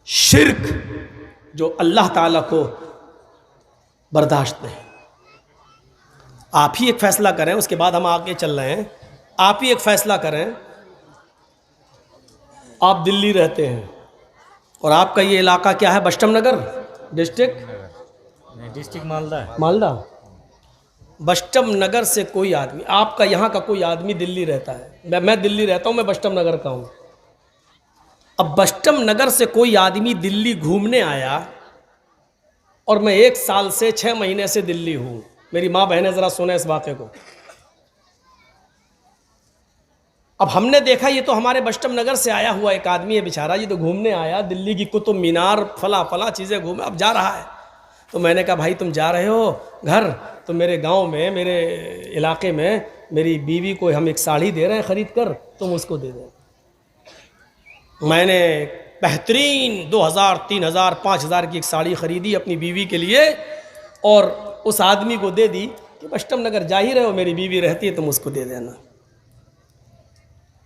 शिर्क जो अल्लाह ताला को बर्दाश्त नहीं। आप ही एक फ़ैसला करें, उसके बाद हम आगे चल रहे हैं। आप ही एक फ़ैसला करें, आप दिल्ली रहते हैं और आपका ये इलाका क्या है? बस्टम नगर डिस्ट्रिक्ट मालदा है। मालदा। बस्टम नगर से कोई आदमी, आपका यहाँ का कोई आदमी दिल्ली रहता है, मैं दिल्ली रहता हूँ, मैं बस्टम नगर का हूँ। अब बस्टम नगर से कोई आदमी दिल्ली घूमने आया और मैं 1 साल से 6 महीने से दिल्ली हूँ। मेरी माँ बहनें ज़रा सुने इस वाक़े को। अब हमने देखा ये तो हमारे बस्टम नगर से आया हुआ एक आदमी है बेचारा, ये तो घूमने आया, दिल्ली की कुतुब मीनार फला फला चीज़ें घूमे, अब जा रहा है। तो मैंने कहा भाई तुम जा रहे हो घर, तो मेरे गांव में, मेरे इलाके में मेरी बीवी को हम एक साड़ी दे रहे हैं ख़रीद कर, तुम उसको दे दें। मैंने बेहतरीन 2000, 3000, 5000 की एक साड़ी ख़रीदी अपनी बीवी के लिए और उस आदमी को दे दी कि बस्टम नगर जा ही रहे हो, मेरी बीवी रहती है, तुम उसको दे देना।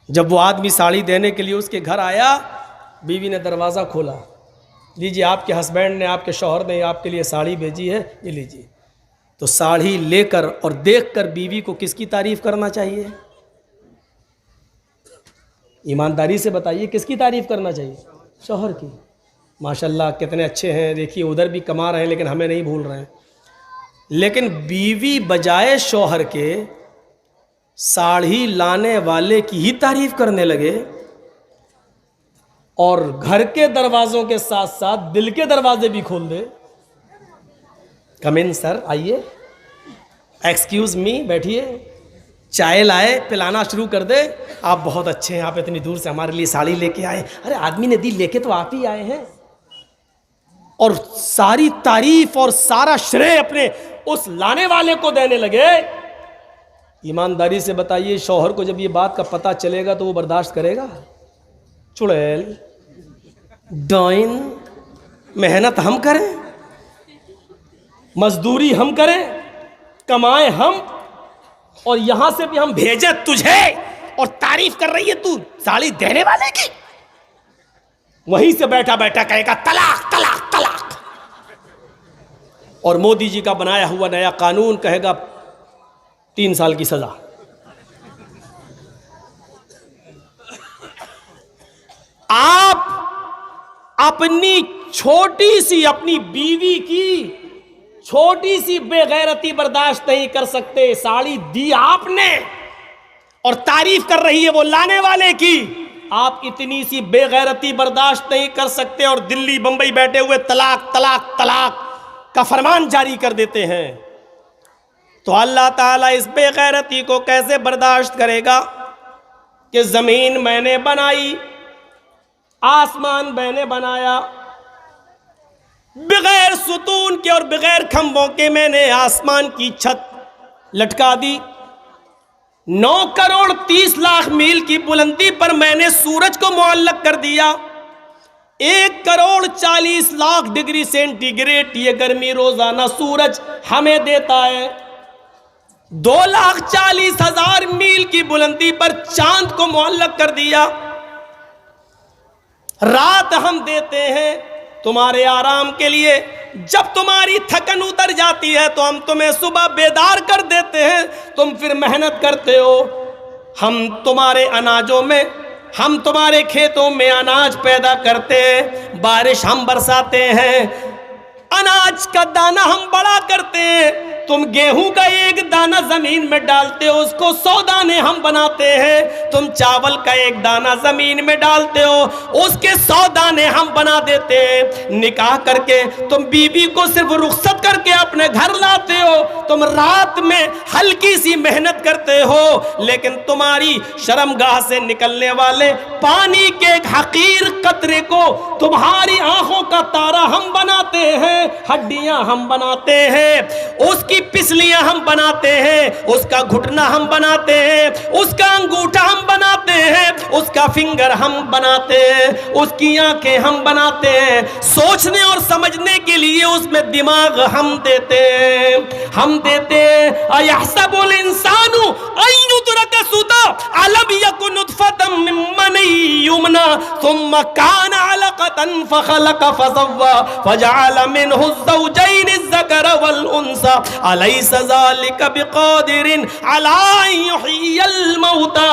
जब वो आदमी साड़ी देने के लिए उसके घर आया, बीवी ने दरवाज़ा खोला, लीजिए आपके हस्बैंड ने, आपके शौहर ने आपके लिए साड़ी भेजी है, ये लीजिए। तो साड़ी लेकर और देखकर बीवी को किसकी तारीफ़ करना चाहिए? ईमानदारी से बताइए किसकी तारीफ़ करना चाहिए? शौहर की। माशाल्लाह कितने अच्छे हैं, देखिए उधर भी कमा रहे हैं लेकिन हमें नहीं भूल रहे हैं। लेकिन बीवी बजाय शौहर के साड़ी लाने वाले की ही तारीफ़ करने लगे और घर के दरवाज़ों के साथ साथ दिल के दरवाजे भी खोल दे। कम इन सर, आइए, एक्सक्यूज़ मी, बैठिए, चाय लाए, पिलाना शुरू कर दे। आप बहुत अच्छे हैं, आप इतनी दूर से हमारे लिए साड़ी लेके आए। अरे आदमी ने दी, लेके तो आप ही आए हैं। और सारी तारीफ और सारा श्रेय अपने उस लाने वाले को देने लगे। ईमानदारी से बताइए शौहर को जब ये बात का पता चलेगा तो वो बर्दाश्त करेगा? चुड़ैल, डाइन, मेहनत हम करें, मजदूरी हम करें, कमाए हम, और यहां से भी हम भेजे तुझे और तारीफ कर रही है तू साड़ी देने वाले की। वहीं से बैठा बैठा कहेगा तलाक तलाक तलाक। और मोदी जी का बनाया हुआ नया कानून कहेगा 3 साल की सजा। आप अपनी छोटी सी, अपनी बीवी की छोटी सी बेगैरती बर्दाश्त नहीं कर सकते। साड़ी दी आपने और तारीफ कर रही है वो लाने वाले की। आप इतनी सी बेगैरती बर्दाश्त नहीं कर सकते और दिल्ली बंबई बैठे हुए तलाक तलाक तलाक का फरमान जारी कर देते हैं। तो अल्लाह ताला इस बेगैरती को कैसे बर्दाश्त करेगा कि जमीन मैंने बनाई, आसमान मैंने बनाया, बगैर सुतून के और बगैर खंभों के मैंने आसमान की छत लटका दी। 9 करोड़ 30 लाख मील की बुलंदी पर मैंने सूरज को मुअल्लक कर दिया। 1 करोड़ 40 लाख डिग्री सेंटीग्रेड ये गर्मी रोजाना सूरज हमें देता है। 2,40,000 मील की बुलंदी पर चांद को मुअल्लक कर दिया। रात हम देते हैं तुम्हारे आराम के लिए। जब तुम्हारी थकन उतर जाती है तो हम तुम्हें सुबह बेदार कर देते हैं, तुम फिर मेहनत करते हो। हम तुम्हारे अनाजों में, हम तुम्हारे खेतों में अनाज पैदा करते हैं, बारिश हम बरसाते हैं, अनाज का दाना हम बड़ा करते हैं। तुम गेहूं का 1 दाना जमीन में डालते हो, उसको 100 दाने हम बनाते हैं। तुम चावल का 1 दाना जमीन में डालते हो, उसके 100 दाने हम बना देते हैं। निकाह करके तुम बीवी को सिर्फ रुखसत करके अपने घर लाते हो। तुम रात में हल्की सी मेहनत करते हो, लेकिन तुम्हारी शर्मगाह से निकलने वाले पानी के एक हकीर कतरे को तुम्हारी आंखों का तारा हम बनाते हैं, हड्डियां हम बनाते हैं, उसकी पिसलियां हम बनाते हैं, उसका घुटना हम बनाते हैं, उसका अंगूठा हम बनाते हैं, उसका फिंगर हम बनाते हैं, उसकी आंखें हम बनाते हैं। सोचने और समझने के लिए उसमें दिमाग हम देते हैं, हम देते हैं। अयहसबुल इंसानु अन युतरका सुदा अलम यकुन नुतफतम मिन मनी युमना सुम्मा कान अलक नाक़तन फ़ख़लक़ फ़सव्वा फ़जअल मिन्हु ज़ौजैनि अज़्ज़करा वल उन्सा अलैसा ज़ालिका बिक़ादिरिन अला अन युह्यियल मौता।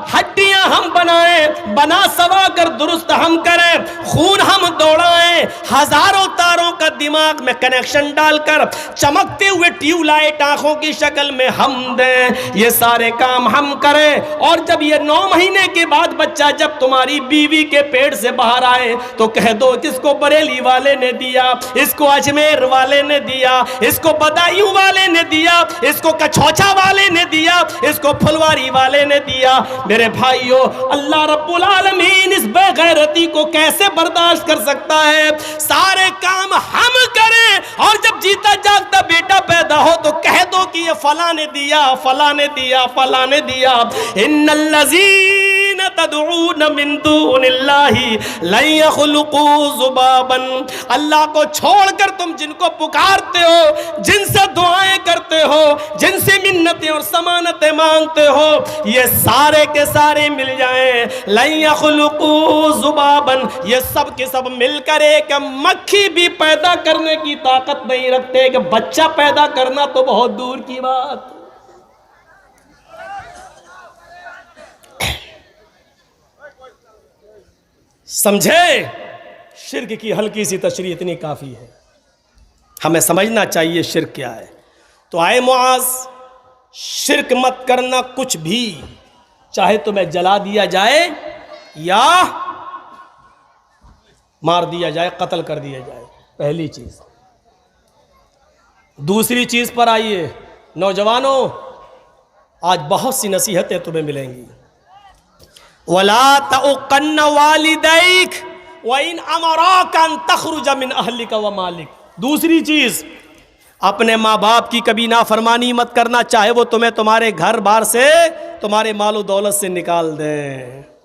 हड्डियां हम बनाए, बना सवा कर दुरुस्त हम करें, खून हम दौड़ाएं, हजारों तारों का दिमाग में कनेक्शन डालकर चमकते हुए ट्यूबलाइट आंखों की शक्ल में हम दें, ये सारे काम हम करें। और जब ये 9 महीने के बाद बच्चा जब तुम्हारी बीवी के पेट से बाहर आए तो कह दो किसको बरेली वाले ने दिया, इसको अजमेर वाले ने दिया, इसको बदायूं वाले ने दिया, इसको कछौचा वाले ने दिया, इसको फुलवारी वाले ने दिया। मेरे भाइयों, अल्लाह रब्बुल आलमीन इस बेगैरती को कैसे बर्दाश्त कर सकता है? सारे काम हम करें और जब जीता जागता बेटा पैदा हो तो कह दो कि ये फला ने दिया, फला ने दिया, फला ने दिया। इन्नल्लज़ीना तदऊन मिन दूनिल्लाहि लन यख़लुक़ू ज़ुबाबन। अल्लाह को छोड़कर तुम जिनको पुकारते हो, जिनसे दुआएं करते हो, जिनसे मिन्नतें और समानतें मांगते हो, ये सारे के सारे मिल जाएं, लन यख़लुक़ू ज़ुबाबन, ये सब के सब मिलकर एक मक्खी भी पैदा करने की ताकत नहीं रखते कि बच्चा पैदा करना तो बहुत दूर की बात। समझे? शिर्क की हल्की सी तशरीह इतनी काफी है, हमें समझना चाहिए शिर्क क्या है। तो आए मुआज, शिर्क मत करना कुछ भी, चाहे तुम्हें जला दिया जाए या मार दिया जाए, कत्ल कर दिया जाए, पहली चीज। दूसरी चीज पर आइए नौजवानों, आज बहुत सी नसीहतें तुम्हें मिलेंगी। वला तउक़न्न वालिदैक व इन अमराका अन तख़रुज मिन अहलिका व मालिक। दूसरी चीज, अपने माँ बाप की कभी नाफरमानी मत करना, चाहे वो तुम्हें तुम्हारे घर बार से, तुम्हारे मालो दौलत से निकाल दें।